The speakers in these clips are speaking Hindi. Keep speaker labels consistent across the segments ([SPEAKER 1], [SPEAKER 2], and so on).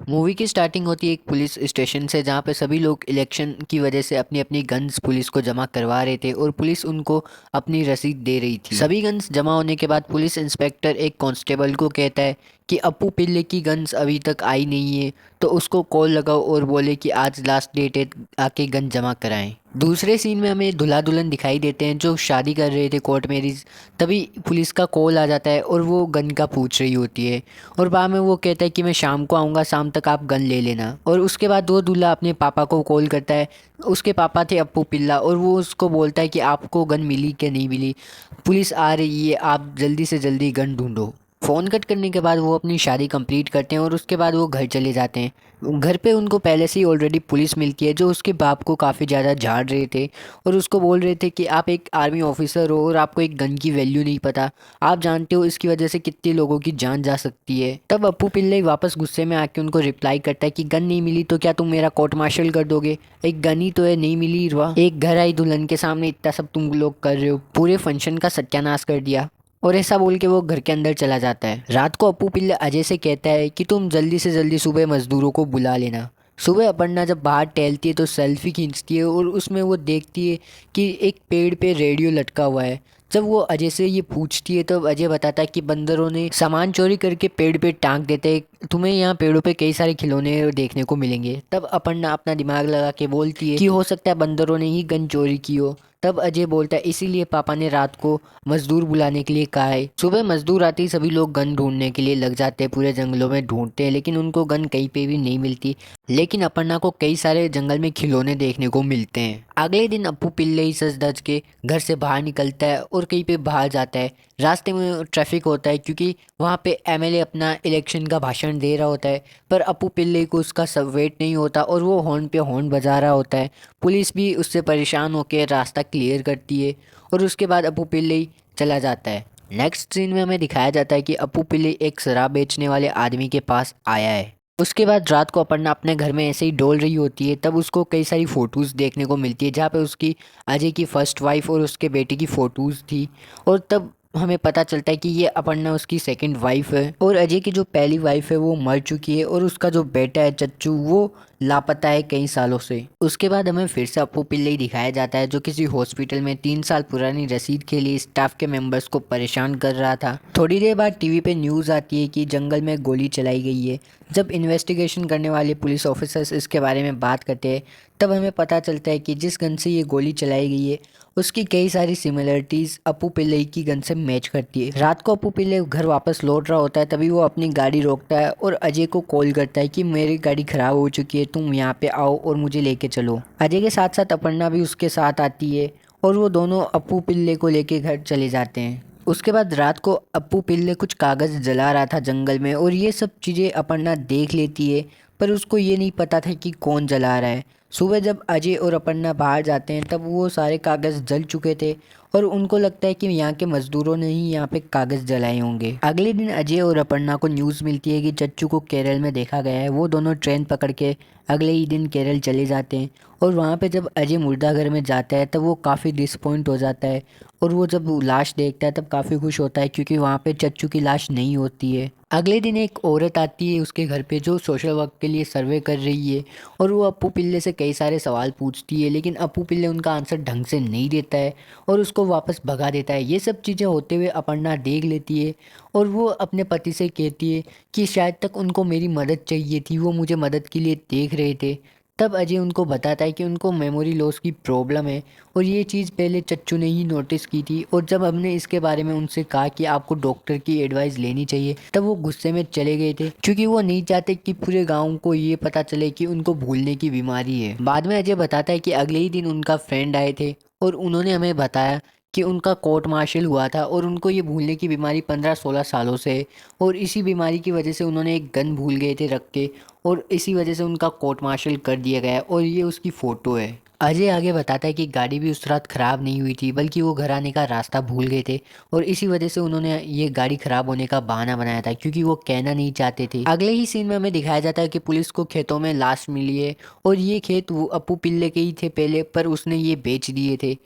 [SPEAKER 1] मूवी की स्टार्टिंग होती है एक पुलिस स्टेशन से, जहाँ पे सभी लोग इलेक्शन की वजह से अपनी अपनी गन्स पुलिस को जमा करवा रहे थे और पुलिस उनको अपनी रसीद दे रही थी। सभी गन्स जमा होने के बाद पुलिस इंस्पेक्टर एक कांस्टेबल को कहता है कि अप्पू पिल्ले की गन्स अभी तक आई नहीं है, तो उसको कॉल लगाओ और बोले कि आज लास्ट डेट है, आके गन जमा कराएं। दूसरे सीन में हमें दूल्हा दुल्हन दिखाई देते हैं जो शादी कर रहे थे कोर्ट मैरिज। तभी पुलिस का कॉल आ जाता है और वो गन का पूछ रही होती है और बाद में वो कहता है कि मैं शाम को आऊँगा, शाम तक आप गन ले लेना। और उसके बाद वो दूल्हा अपने पापा को कॉल करता है। उसके पापा थे अप्पू पिल्ला और वो उसको बोलता है कि आपको गन मिली कि नहीं मिली, पुलिस आ रही है, आप जल्दी से जल्दी गन ढूंढो। फ़ोन कट करने के बाद वो अपनी शादी कंप्लीट करते हैं और उसके बाद वो घर चले जाते हैं। घर पे उनको पहले से ही ऑलरेडी पुलिस मिलती है जो उसके बाप को काफ़ी ज़्यादा झाड़ रहे थे और उसको बोल रहे थे कि आप एक आर्मी ऑफिसर हो और आपको एक गन की वैल्यू नहीं पता, आप जानते हो इसकी वजह से कितने लोगों की जान जा सकती है। तब अप्पू पिल्ले वापस गुस्से में आके उनको रिप्लाई करता है कि गन नहीं मिली तो क्या तुम मेरा कोर्ट मार्शल कर दोगे, एक गन ही तो है, नहीं मिली, एक घर आई दुल्हन के सामने इतना सब तुम लोग कर रहे हो, पूरे फंक्शन का सत्यानाश कर दिया। और ऐसा बोल के वो घर के अंदर चला जाता है। रात को अप्पू पिल्ले अजय से कहता है कि तुम जल्दी से जल्दी सुबह मजदूरों को बुला लेना। सुबह अपर्णा जब बाहर टहलती है तो सेल्फी खींचती है और उसमें वो देखती है कि एक पेड़ पे रेडियो लटका हुआ है। जब वो अजय से ये पूछती है तो अजय बताता है कि बंदरों ने सामान चोरी करके पेड़ पे टांग देते हैं, तुम्हें यहाँ पेड़ों पे कई सारे खिलौने देखने को मिलेंगे। तब अपर्णा अपना दिमाग लगा के बोलती है कि हो सकता है बंदरों ने ही गन चोरी की हो। तब अजय बोलता है इसीलिए पापा ने रात को मजदूर बुलाने के लिए कहा है। सुबह मजदूर आते ही सभी लोग गन ढूंढने के लिए लग जाते हैं, पूरे जंगलों में ढूंढते हैं लेकिन उनको गन कहीं पे भी नहीं मिलती। लेकिन अपर्णा को कई सारे जंगल में खिलौने देखने को मिलते हैं। अगले दिन अप्पू पिल्ले ही सज धज के घर से बाहर निकलता है और कहीं पे बाहर जाता है। रास्ते में ट्रैफिक होता है क्योंकि वहाँ पे एमएलए अपना इलेक्शन का भाषण दे रहा होता है, पर अप्पू पिल्ले को उसका सब वेट नहीं होता और वो हॉर्न पे हॉर्न बजा रहा होता है। पुलिस भी उससे परेशान होकर रास्ता क्लियर करती है और उसके बाद अप्पू पिल्ले चला जाता है। नेक्स्ट सीन में हमें दिखाया जाता है कि अप्पू पिल्ले एक शराब बेचने वाले आदमी के पास आया है। उसके बाद रात को अपर्णा अपने घर में ऐसे ही डोल रही होती है, तब उसको कई सारी फ़ोटोज़ देखने को मिलती है जहाँ पे उसकी अजय की फ़र्स्ट वाइफ और उसके बेटे की फ़ोटोज़ थी। और तब हमें पता चलता है कि ये अपर्णा उसकी सेकंड वाइफ है और अजय की जो पहली वाइफ है वो मर चुकी है और उसका जो बेटा है चच्चू वो लापता है कई सालों से। उसके बाद हमें फिर से अप्पू पिल्ले ही दिखाया जाता है जो किसी हॉस्पिटल में 3 साल पुरानी रसीद के लिए स्टाफ के मेंबर्स को परेशान कर रहा था। थोड़ी देर बाद टीवी पे न्यूज़ आती है कि जंगल में गोली चलाई गई है। जब इन्वेस्टिगेशन करने वाले पुलिस ऑफिसर्स इसके बारे में बात करते हैं तब हमें पता चलता है कि जिस गन से ये गोली चलाई गई है उसकी कई सारी सिमिलरिटीज़ अप्पू पिल्ले की गन से मैच करती है। रात को अप्पू पिल्ले घर वापस लौट रहा होता है, तभी वो अपनी गाड़ी रोकता है और अजय को कॉल करता है कि मेरी गाड़ी ख़राब हो चुकी है, तुम यहाँ पे आओ और मुझे लेके चलो। अजय के साथ साथ अपर्णा भी उसके साथ आती है और वो दोनों अप्पू पिल्ले को लेके घर चले जाते हैं। उसके बाद रात को अप्पू पिल्ले कुछ कागज़ जला रहा था जंगल में और ये सब चीज़ें अपर्णा देख लेती है, पर उसको ये नहीं पता था कि कौन जला रहा है। सुबह जब अजय और अपर्णा बाहर जाते हैं तब वो सारे कागज़ जल चुके थे और उनको लगता है कि यहाँ के मज़दूरों ने ही यहाँ पे कागज़ जलाए होंगे। अगले दिन अजय और अपर्णा को न्यूज़ मिलती है कि चच्चू को केरल में देखा गया है। वो दोनों ट्रेन पकड़ के अगले ही दिन केरल चले जाते हैं और वहाँ पे जब अजय मुर्दाघर में जाता है तब वो काफ़ी डिसपॉइंट हो जाता है और वो जब लाश देखता है तब काफ़ी खुश होता है क्योंकि वहाँ पे चच्चू की लाश नहीं होती है। अगले दिन एक औरत आती है उसके घर पे जो सोशल वर्क के लिए सर्वे कर रही है और वो अप्पू पिल्ले से कई सारे सवाल पूछती है लेकिन अप्पू पिल्ले उनका आंसर ढंग से नहीं देता है और उसको वापस भगा देता है। ये सब चीज़ें होते हुए अपर्णा देख लेती है और वो अपने पति से कहती है कि शायद तक उनको मेरी मदद चाहिए थी, वो मुझे मदद के लिए देख रहे थे। तब अजय उनको बताता है कि उनको मेमोरी लॉस की प्रॉब्लम है और ये चीज़ पहले चच्चू ने ही नोटिस की थी और जब हमने इसके बारे में उनसे कहा कि आपको डॉक्टर की एडवाइस लेनी चाहिए तब वो गुस्से में चले गए थे क्योंकि वो नहीं चाहते कि पूरे गांव को ये पता चले कि उनको भूलने की बीमारी है। बाद में अजय बताता है कि अगले ही दिन उनका फ्रेंड आए थे और उन्होंने हमें बताया कि उनका कोर्ट मार्शल हुआ था और उनको ये भूलने की बीमारी 15-16 सालों से है और इसी बीमारी की वजह से उन्होंने एक गन भूल गए थे रख के और इसी वजह से उनका कोर्ट मार्शल कर दिया गया है और ये उसकी फ़ोटो है। अजय आगे बताता है कि गाड़ी भी उस रात ख़राब नहीं हुई थी बल्कि वो घर आने का रास्ता भूल गए थे और इसी वजह से उन्होंने ये गाड़ी ख़राब होने का बहाना बनाया था क्योंकि वो कहना नहीं चाहते थे। अगले ही सीन में हमें दिखाया जाता है कि पुलिस को खेतों में लाश मिली है और ये खेत वो अप्पू पिल्ले के ही थे पहले, पर उसने ये बेच दिए थे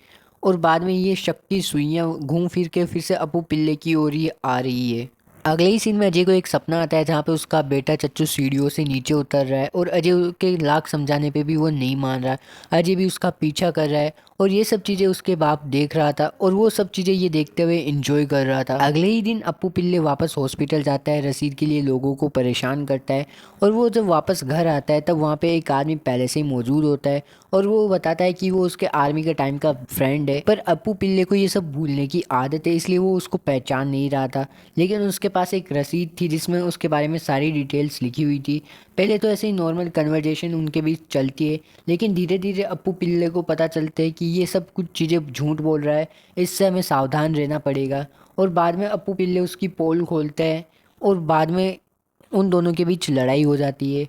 [SPEAKER 1] और बाद में ये शक की सुइयाँ घूम फिर के फिर से अप्पू पिल्ले की ओर ही आ रही है। अगले ही सीन में अजय को एक सपना आता है जहाँ पे उसका बेटा चच्चू सीढ़ियों से नीचे उतर रहा है और अजय के लाख समझाने पे भी वो नहीं मान रहा। अजय भी उसका पीछा कर रहा है और ये सब चीज़ें उसके बाप देख रहा था और वो सब चीज़ें ये देखते हुए एंजॉय कर रहा था। अगले ही दिन अप्पू पिल्ले वापस हॉस्पिटल जाता है, रसीद के लिए लोगों को परेशान करता है और वो जब वापस घर आता है तब वहाँ पे एक आदमी पहले से ही मौजूद होता है और वो बताता है कि वो उसके आर्मी के टाइम का फ्रेंड है। पर अप्पू पिल्ले को ये सब भूलने की आदत है, इसलिए वो उसको पहचान नहीं रहा था। लेकिन उसके पास एक रसीद थी जिसमें उसके बारे में सारी डिटेल्स लिखी हुई थी। पहले तो ऐसे ही नॉर्मल कन्वर्जेशन उनके बीच चलती है, लेकिन धीरे धीरे अप्पू पिल्ले को पता चलता है कि ये सब कुछ चीज़ें झूठ बोल रहा है, इससे हमें सावधान रहना पड़ेगा। और बाद में अप्पू पिल्ले उसकी पोल खोलता है और बाद में उन दोनों के बीच लड़ाई हो जाती है।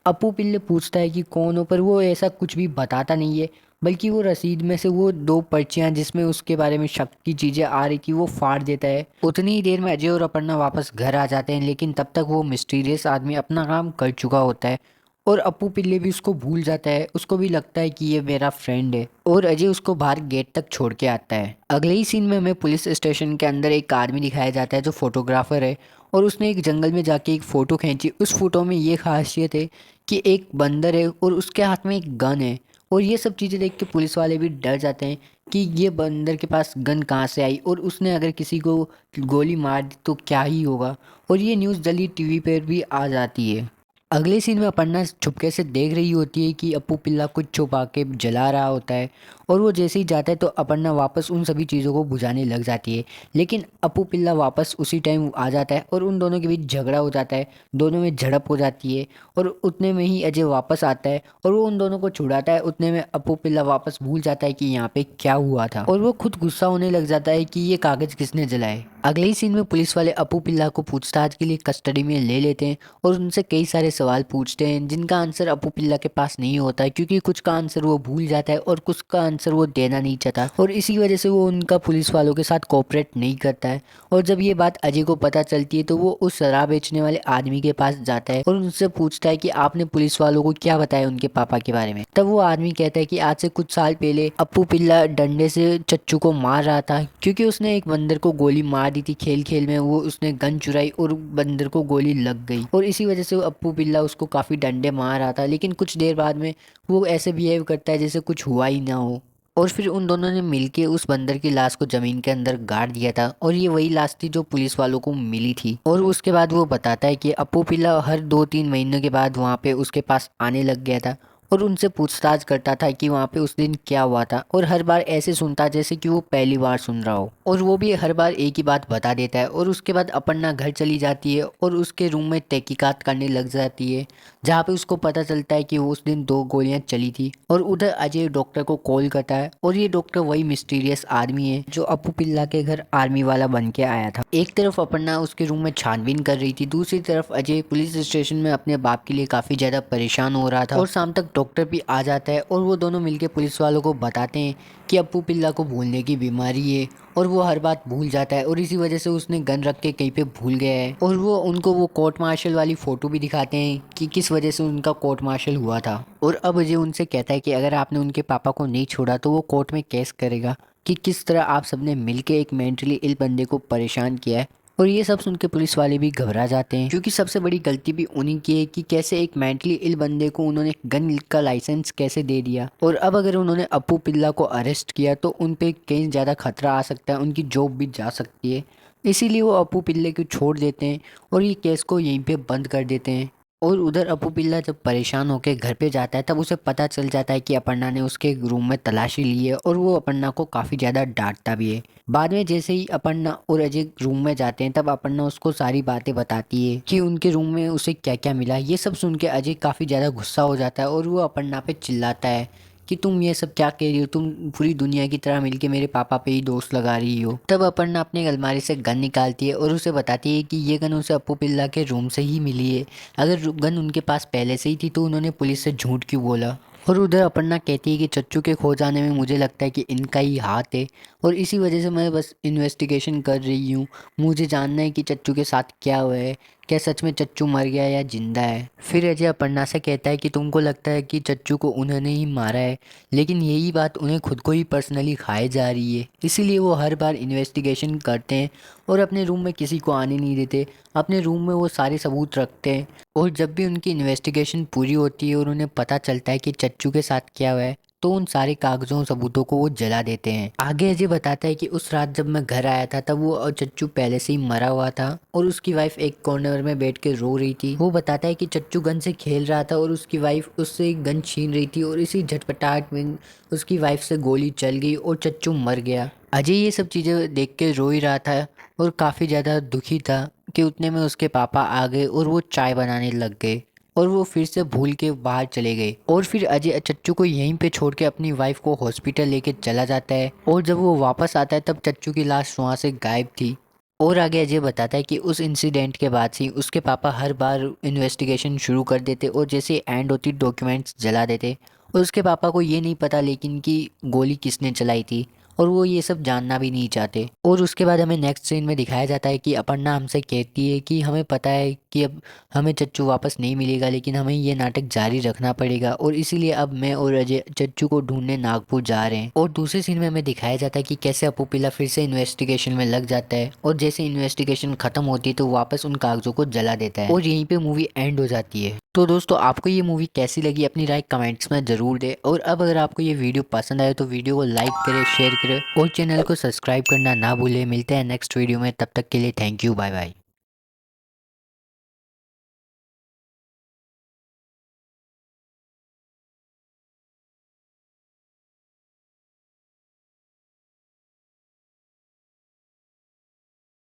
[SPEAKER 1] अप्पू पिल्ले पूछता है कि कौन हो, पर वो ऐसा कुछ भी बताता नहीं है, बल्कि वो रसीद में से वो दो पर्चियां जिसमें उसके बारे में शक की चीज़ें आ रही थी वो फाड़ देता है। उतनी ही देर में अजय और अपर्णा वापस घर आ जाते हैं, लेकिन तब तक वो मिस्टीरियस आदमी अपना काम कर चुका होता है और अप्पू पिल्ले भी उसको भूल जाता है। उसको भी लगता है कि ये मेरा फ्रेंड है और अजय उसको बाहर गेट तक छोड़ के आता है। अगले ही सीन में हमें पुलिस स्टेशन के अंदर एक आदमी दिखाया जाता है जो फोटोग्राफर है और उसने एक जंगल में जाके एक फ़ोटो खींची। उस फोटो में ये खासियत है कि एक बंदर है और उसके हाथ में एक गन है और ये सब चीज़ें देख के पुलिस वाले भी डर जाते हैं कि ये बंदर के पास गन कहाँ से आई और उसने अगर किसी को गोली मार दी तो क्या ही होगा। और ये न्यूज़ जल्दी टीवी पर भी आ जाती है। अगले सीन में अपर्णा छुपके से देख रही होती है कि अप्पू पिल्ला कुछ छुपा के जला रहा होता है और वो जैसे ही जाता है तो अपर्णा वापस उन सभी चीज़ों को बुझाने लग जाती है। लेकिन अप्पू पिल्ला वापस उसी टाइम आ जाता है और उन दोनों के बीच झगड़ा हो जाता है, दोनों में झड़प हो जाती है और उतने में ही अजय वापस आता है और वो उन दोनों को छुड़ाता है। उतने में अप्पू पिल्ला वापस भूल जाता है कि यहाँ पे क्या हुआ था और वो खुद गुस्सा होने लग जाता है कि ये कागज़ किसने जलाए। अगले ही सीन में पुलिस वाले अप्पू पिल्ला को पूछताछ के लिए कस्टडी में ले लेते हैं और उनसे कई सारे सवाल पूछते हैं जिनका आंसर अप्पू पिल्ला के पास नहीं होता है, क्योंकि कुछ का आंसर वो भूल जाता है और कुछ का आंसर वो देना नहीं चाहता और इसी वजह से वो उनका पुलिस वालों के साथ कोऑपरेट नहीं करता है। और जब ये बात अजय को पता चलती है तो वो उस शराब बेचने वाले आदमी के पास जाता है और उनसे पूछता है कि आपने पुलिस वालों को क्या बताया उनके पापा के बारे में। तब वो आदमी कहता है कि आज से कुछ साल पहले अप्पू पिल्ला डंडे से चच्चू को मार रहा था, क्योंकि उसने एक बंदर को गोली मार दी थी खेल खेल में। वो उसने गन चुराई और बंदर को गोली लग गई और इसी वजह से वो अप्पू पिल्ला उसको काफ़ी डंडे मार रहा था। लेकिन कुछ देर बाद में वो ऐसे बिहेव करता है जैसे कुछ हुआ ही ना हो और फिर उन दोनों ने मिलके उस बंदर की लाश को ज़मीन के अंदर गाड़ दिया था और ये वही लाश थी जो पुलिस वालों को मिली थी। और उसके बाद वो बताता है कि अप्पू पिल्ला हर 2-3 महीनों के बाद वहाँ पे उसके पास आने लग गया था और उनसे पूछताछ करता था कि वहाँ पे उस दिन क्या हुआ था और हर बार ऐसे सुनता जैसे कि वो पहली बार सुन रहा हो और वो भी हर बार एक ही बात बता देता है। और उसके बाद अपर्णा घर चली जाती है और उसके रूम में तहकीकात करने लग जाती है, जहाँ पे उसको पता चलता है कि वो उस दिन 2 गोलियां चली थी। और उधर अजय डॉक्टर को कॉल करता है और ये डॉक्टर वही मिस्टीरियस आदमी है जो अप्पू पिल्ला के घर आर्मी वाला बन के आया था। एक तरफ अपर्णा उसके रूम में छानबीन कर रही थी, दूसरी तरफ अजय पुलिस स्टेशन में अपने बाप के लिए काफ़ी ज़्यादा परेशान हो रहा था। और शाम तक डॉक्टर भी आ जाता है और वो दोनों मिलकर पुलिस वालों को बताते हैं कि अप्पू पिल्ला को भूलने की बीमारी है और वो हर बात भूल जाता है और इसी वजह से उसने गन रख के कहीं पे भूल गया है। और वो उनको वो कोर्ट मार्शल वाली फ़ोटो भी दिखाते हैं कि किस वजह से उनका कोर्ट मार्शल हुआ था। और अब अजय उनसे कहता है कि अगर आपने उनके पापा को नहीं छोड़ा तो वो कोर्ट में केस करेगा कि किस तरह आप सबने मिलके एक मेंटली इल बंदे को परेशान किया है। और ये सब सुन के पुलिस वाले भी घबरा जाते हैं, क्योंकि सबसे बड़ी गलती भी उन्हीं की है कि कैसे एक मेंटली इल बंदे को उन्होंने गन का लाइसेंस कैसे दे दिया। और अब अगर उन्होंने अप्पू पिल्ला को अरेस्ट किया तो उन पे कहीं ज़्यादा खतरा आ सकता है, उनकी जॉब भी जा सकती है। इसीलिए वो अप्पू पिल्ले को छोड़ देते हैं और ये केस को यहीं पे बंद कर देते हैं। और उधर अप्पू पिल्ला जब परेशान होकर घर पे जाता है तब उसे पता चल जाता है कि अपर्णा ने उसके रूम में तलाशी ली है और वो अपर्णा को काफ़ी ज़्यादा डांटता भी है। बाद में जैसे ही अपर्णा और अजय रूम में जाते हैं तब अपर्णा उसको सारी बातें बताती है कि उनके रूम में उसे क्या क्या मिला। ये सब सुन के अजय काफ़ी ज़्यादा गुस्सा हो जाता है और वो अपर्णा पे चिल्लाता है कि तुम ये सब क्या कह रही हो, तुम पूरी दुनिया की तरह मिलके मेरे पापा पे ही दोष लगा रही हो। तब अपर्णा अपनी अलमारी से गन निकालती है और उसे बताती है कि ये गन उसे अप्पू पिल्ला के रूम से ही मिली है। अगर गन उनके पास पहले से ही थी तो उन्होंने पुलिस से झूठ क्यों बोला। और उधर अपर्णा कहती है कि चच्चू के खो जाने में मुझे लगता है कि इनका ही हाथ है और इसी वजह से मैं बस इन्वेस्टिगेशन कर रही हूँ। मुझे जानना है कि चच्चू के साथ क्या हुआ है, क्या सच में चच्चू मर गया या जिंदा है। फिर अजय अपर्णा से कहता है कि तुमको लगता है कि चच्चू को उन्होंने ही मारा है, लेकिन यही बात उन्हें खुद को ही पर्सनली खाए जा रही है। इसीलिए वो हर बार इन्वेस्टिगेशन करते हैं और अपने रूम में किसी को आने नहीं देते। अपने रूम में वो सारे सबूत रखते हैं और जब भी उनकी इन्वेस्टिगेशन पूरी होती है और उन्हें पता चलता है कि चच्चू के साथ क्या हुआ है, तो उन सारे कागजों और सबूतों को वो जला देते हैं। आगे अजय बताता है कि उस रात जब मैं घर आया था तब वो और चच्चू पहले से ही मरा हुआ था और उसकी वाइफ एक कॉर्नर में बैठ के रो रही थी। वो बताता है कि चच्चू गन से खेल रहा था और उसकी वाइफ उससे एक गन छीन रही थी और इसी झटपटाहट में उसकी वाइफ से गोली चल गई और चच्चू मर गया। अजय ये सब चीज़ें देख के रो ही रहा था और काफ़ी ज़्यादा दुखी था कि उतने में उसके पापा आ गए और वो चाय बनाने लग गए और वो फिर से भूल के बाहर चले गए। और फिर अजय चच्चू को यहीं पे छोड़ के अपनी वाइफ को हॉस्पिटल लेके चला जाता है और जब वो वापस आता है तब चच्चू की लाश वहाँ से गायब थी। और आगे अजय बताता है कि उस इंसिडेंट के बाद से उसके पापा हर बार इन्वेस्टिगेशन शुरू कर देते और जैसे एंड होती डॉक्यूमेंट्स जला देते और उसके पापा को ये नहीं पता लेकिन कि गोली किसने चलाई थी और वो ये सब जानना भी नहीं चाहते। और उसके बाद हमें नेक्स्ट सीन में दिखाया जाता है कि अपर्णा हमसे कहती है कि हमें पता है कि अब हमें चच्चू वापस नहीं मिलेगा, लेकिन हमें ये नाटक जारी रखना पड़ेगा और इसीलिए अब मैं और अजय चच्चू को ढूंढने नागपुर जा रहे हैं। और दूसरे सीन में हमें दिखाया जाता है कि कैसे अपू पिल्ला फिर से इन्वेस्टिगेशन में लग जाता है और जैसे इन्वेस्टिगेशन खत्म होती है तो वापस उन कागजों को जला देता है और यहीं पे मूवी एंड हो जाती है। तो दोस्तों आपको ये मूवी कैसी लगी अपनी राय कमेंट्स में ज़रूर दें और अब अगर आपको ये वीडियो पसंद आए तो वीडियो को लाइक करें, शेयर करें और चैनल को सब्सक्राइब करना ना भूलें। मिलते हैं नेक्स्ट वीडियो में, तब तक के लिए थैंक यू, बाय बाय।